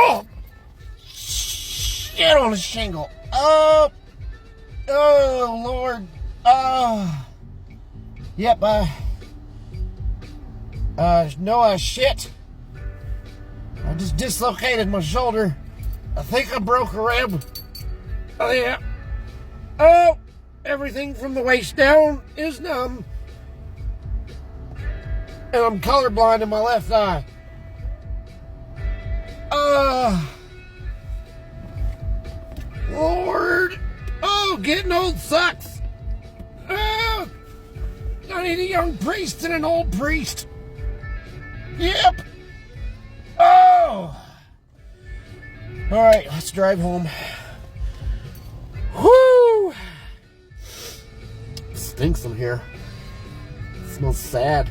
Oh! Shit on a shingle. Oh, Lord. Yep, no, shit. I just dislocated my shoulder. I think I broke a rib. Oh, yeah. Oh, everything from the waist down is numb. And I'm colorblind in my left eye. Lord. Oh, getting old sucks. I need a young priest and an old priest. Yep. Oh. All right, let's drive home. Whoo! Stinks in here. It smells sad.